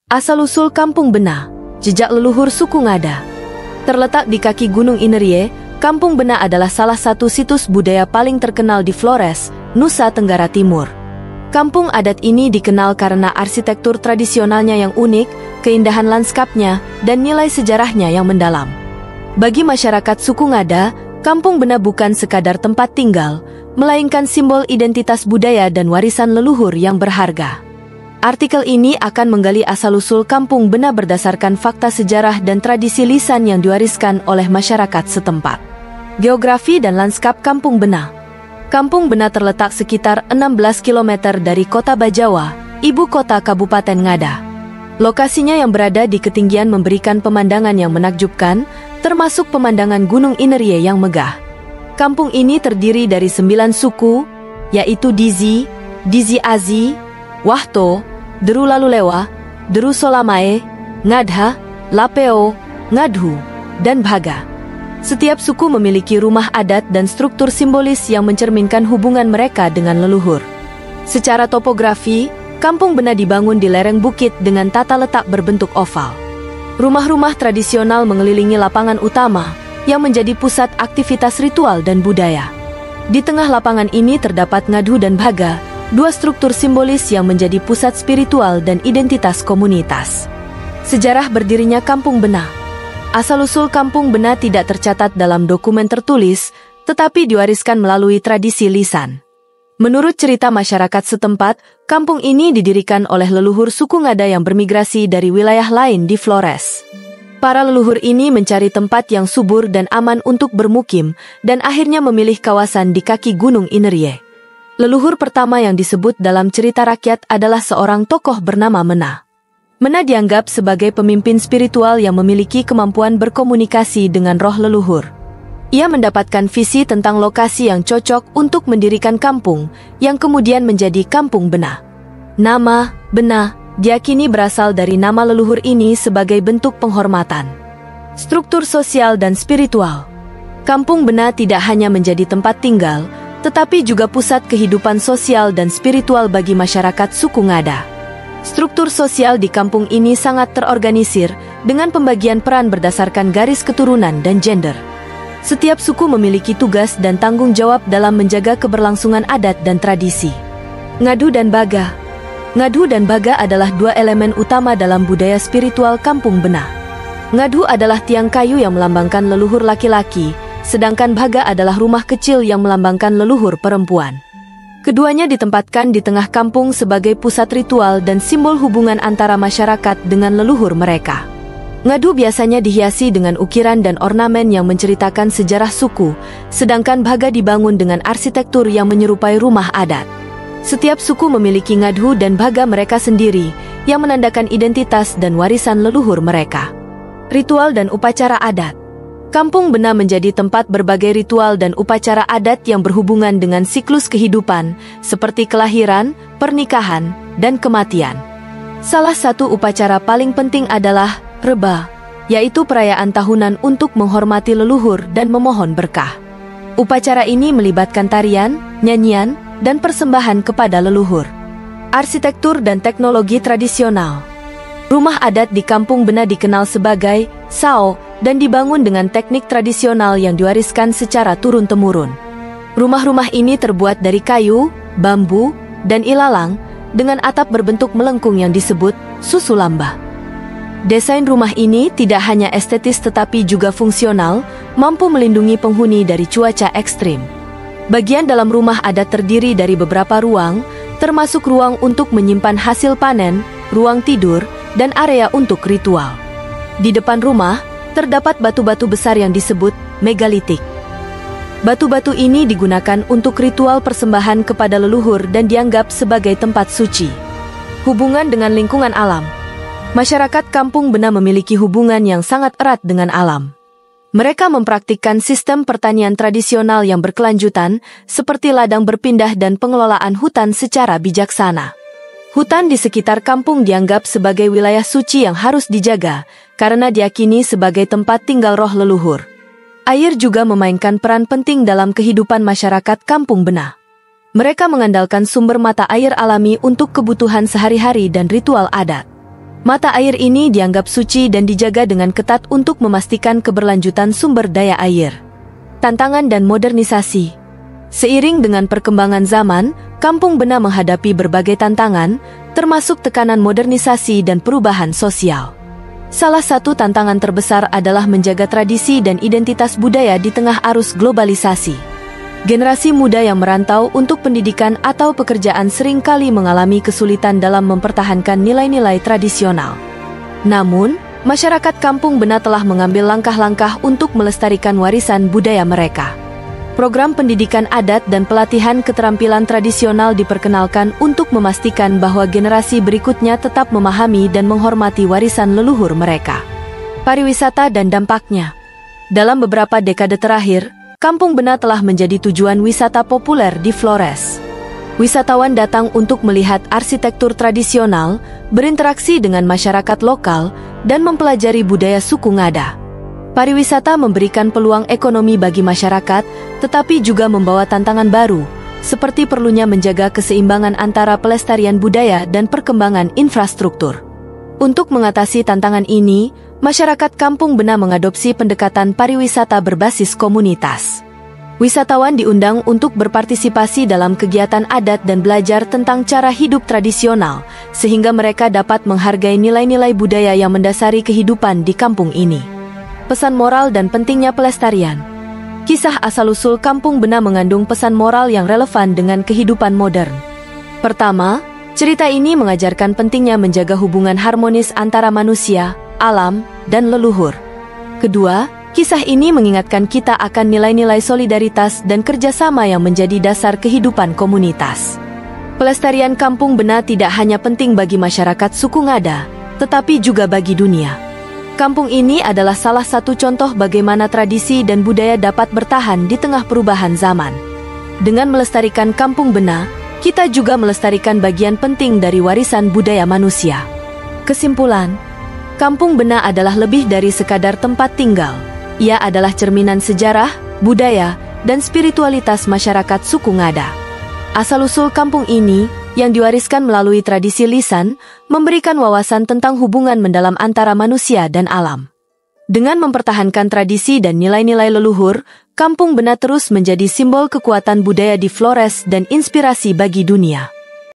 Asal-usul Kampung Bena, jejak leluhur suku Ngada. Terletak di kaki Gunung Inerie, Kampung Bena adalah salah satu situs budaya paling terkenal di Flores, Nusa Tenggara Timur. Kampung adat ini dikenal karena arsitektur tradisionalnya yang unik, keindahan lanskapnya, dan nilai sejarahnya yang mendalam. Bagi masyarakat suku Ngada, Kampung Bena bukan sekadar tempat tinggal, melainkan simbol identitas budaya dan warisan leluhur yang berharga. Artikel ini akan menggali asal-usul Kampung Bena berdasarkan fakta sejarah dan tradisi lisan yang diwariskan oleh masyarakat setempat. Geografi dan lanskap Kampung Bena. Kampung Bena terletak sekitar 16 km dari kota Bajawa, ibu kota Kabupaten Ngada. Lokasinya yang berada di ketinggian memberikan pemandangan yang menakjubkan, termasuk pemandangan Gunung Inerie yang megah. Kampung ini terdiri dari 9 suku, yaitu Dizi, Dizi Azi, Wahto, Deru Lalulewa, Deru Solamae, Ngadha, Lapeo, Ngadhu, dan Bhaga. Setiap suku memiliki rumah adat dan struktur simbolis yang mencerminkan hubungan mereka dengan leluhur. Secara topografi, Kampung Bena dibangun di lereng bukit dengan tata letak berbentuk oval. Rumah-rumah tradisional mengelilingi lapangan utama yang menjadi pusat aktivitas ritual dan budaya. Di tengah lapangan ini terdapat Ngadhu dan Bhaga, dua struktur simbolis yang menjadi pusat spiritual dan identitas komunitas. Sejarah berdirinya Kampung Bena. Asal-usul Kampung Bena tidak tercatat dalam dokumen tertulis, tetapi diwariskan melalui tradisi lisan. Menurut cerita masyarakat setempat, kampung ini didirikan oleh leluhur suku Ngada yang bermigrasi dari wilayah lain di Flores. Para leluhur ini mencari tempat yang subur dan aman untuk bermukim, dan akhirnya memilih kawasan di kaki Gunung Inerie. Leluhur pertama yang disebut dalam cerita rakyat adalah seorang tokoh bernama Mena. Mena dianggap sebagai pemimpin spiritual yang memiliki kemampuan berkomunikasi dengan roh leluhur. Ia mendapatkan visi tentang lokasi yang cocok untuk mendirikan kampung, yang kemudian menjadi Kampung Bena. Nama Bena diyakini berasal dari nama leluhur ini sebagai bentuk penghormatan. Struktur sosial dan spiritual. Kampung Bena tidak hanya menjadi tempat tinggal, tetapi juga pusat kehidupan sosial dan spiritual bagi masyarakat suku Ngada. Struktur sosial di kampung ini sangat terorganisir, dengan pembagian peran berdasarkan garis keturunan dan gender. Setiap suku memiliki tugas dan tanggung jawab dalam menjaga keberlangsungan adat dan tradisi. Ngadhu dan Bhaga. Ngadhu dan Bhaga adalah dua elemen utama dalam budaya spiritual Kampung Bena. Ngadhu adalah tiang kayu yang melambangkan leluhur laki-laki, sedangkan Bhaga adalah rumah kecil yang melambangkan leluhur perempuan. Keduanya ditempatkan di tengah kampung sebagai pusat ritual dan simbol hubungan antara masyarakat dengan leluhur mereka. Ngadhu biasanya dihiasi dengan ukiran dan ornamen yang menceritakan sejarah suku, sedangkan Bhaga dibangun dengan arsitektur yang menyerupai rumah adat. Setiap suku memiliki Ngadhu dan Bhaga mereka sendiri, yang menandakan identitas dan warisan leluhur mereka. Ritual dan upacara adat. Kampung Bena menjadi tempat berbagai ritual dan upacara adat yang berhubungan dengan siklus kehidupan, seperti kelahiran, pernikahan, dan kematian. Salah satu upacara paling penting adalah Reba, yaitu perayaan tahunan untuk menghormati leluhur dan memohon berkah. Upacara ini melibatkan tarian, nyanyian, dan persembahan kepada leluhur. Arsitektur dan teknologi tradisional. Rumah adat di Kampung Bena dikenal sebagai Sao, dan dibangun dengan teknik tradisional yang diwariskan secara turun-temurun. Rumah-rumah ini terbuat dari kayu, bambu, dan ilalang, dengan atap berbentuk melengkung yang disebut susulamba. Desain rumah ini tidak hanya estetis tetapi juga fungsional, mampu melindungi penghuni dari cuaca ekstrim. Bagian dalam rumah adat terdiri dari beberapa ruang, termasuk ruang untuk menyimpan hasil panen, ruang tidur, dan area untuk ritual. Di depan rumah, terdapat batu-batu besar yang disebut megalitik. Batu-batu ini digunakan untuk ritual persembahan kepada leluhur dan dianggap sebagai tempat suci. Hubungan dengan lingkungan alam. Masyarakat Kampung Bena memiliki hubungan yang sangat erat dengan alam. Mereka mempraktikkan sistem pertanian tradisional yang berkelanjutan, seperti ladang berpindah dan pengelolaan hutan secara bijaksana. Hutan di sekitar kampung dianggap sebagai wilayah suci yang harus dijaga, karena diyakini sebagai tempat tinggal roh leluhur. Air juga memainkan peran penting dalam kehidupan masyarakat Kampung Bena. Mereka mengandalkan sumber mata air alami untuk kebutuhan sehari-hari dan ritual adat. Mata air ini dianggap suci dan dijaga dengan ketat untuk memastikan keberlanjutan sumber daya air. Tantangan dan modernisasi. Seiring dengan perkembangan zaman, Kampung Bena menghadapi berbagai tantangan, termasuk tekanan modernisasi dan perubahan sosial. Salah satu tantangan terbesar adalah menjaga tradisi dan identitas budaya di tengah arus globalisasi. Generasi muda yang merantau untuk pendidikan atau pekerjaan seringkali mengalami kesulitan dalam mempertahankan nilai-nilai tradisional. Namun, masyarakat Kampung Bena telah mengambil langkah-langkah untuk melestarikan warisan budaya mereka. Program pendidikan adat dan pelatihan keterampilan tradisional diperkenalkan untuk memastikan bahwa generasi berikutnya tetap memahami dan menghormati warisan leluhur mereka. Pariwisata dan dampaknya. Dalam beberapa dekade terakhir, Kampung Bena telah menjadi tujuan wisata populer di Flores. Wisatawan datang untuk melihat arsitektur tradisional, berinteraksi dengan masyarakat lokal, dan mempelajari budaya suku Ngada. Pariwisata memberikan peluang ekonomi bagi masyarakat, tetapi juga membawa tantangan baru, seperti perlunya menjaga keseimbangan antara pelestarian budaya dan perkembangan infrastruktur. Untuk mengatasi tantangan ini, masyarakat Kampung Bena mengadopsi pendekatan pariwisata berbasis komunitas. Wisatawan diundang untuk berpartisipasi dalam kegiatan adat dan belajar tentang cara hidup tradisional, sehingga mereka dapat menghargai nilai-nilai budaya yang mendasari kehidupan di kampung ini. Pesan moral dan pentingnya pelestarian. Kisah asal-usul Kampung Bena mengandung pesan moral yang relevan dengan kehidupan modern. Pertama, cerita ini mengajarkan pentingnya menjaga hubungan harmonis antara manusia, alam, dan leluhur. Kedua, kisah ini mengingatkan kita akan nilai-nilai solidaritas dan kerjasama yang menjadi dasar kehidupan komunitas. Pelestarian Kampung Bena tidak hanya penting bagi masyarakat suku Ngada, tetapi juga bagi dunia. Kampung ini adalah salah satu contoh bagaimana tradisi dan budaya dapat bertahan di tengah perubahan zaman. Dengan melestarikan Kampung Bena, kita juga melestarikan bagian penting dari warisan budaya manusia. Kesimpulan, Kampung Bena adalah lebih dari sekadar tempat tinggal. Ia adalah cerminan sejarah, budaya, dan spiritualitas masyarakat suku Ngada. Asal-usul kampung ini, yang diwariskan melalui tradisi lisan, memberikan wawasan tentang hubungan mendalam antara manusia dan alam. Dengan mempertahankan tradisi dan nilai-nilai leluhur, Kampung Bena terus menjadi simbol kekuatan budaya di Flores dan inspirasi bagi dunia.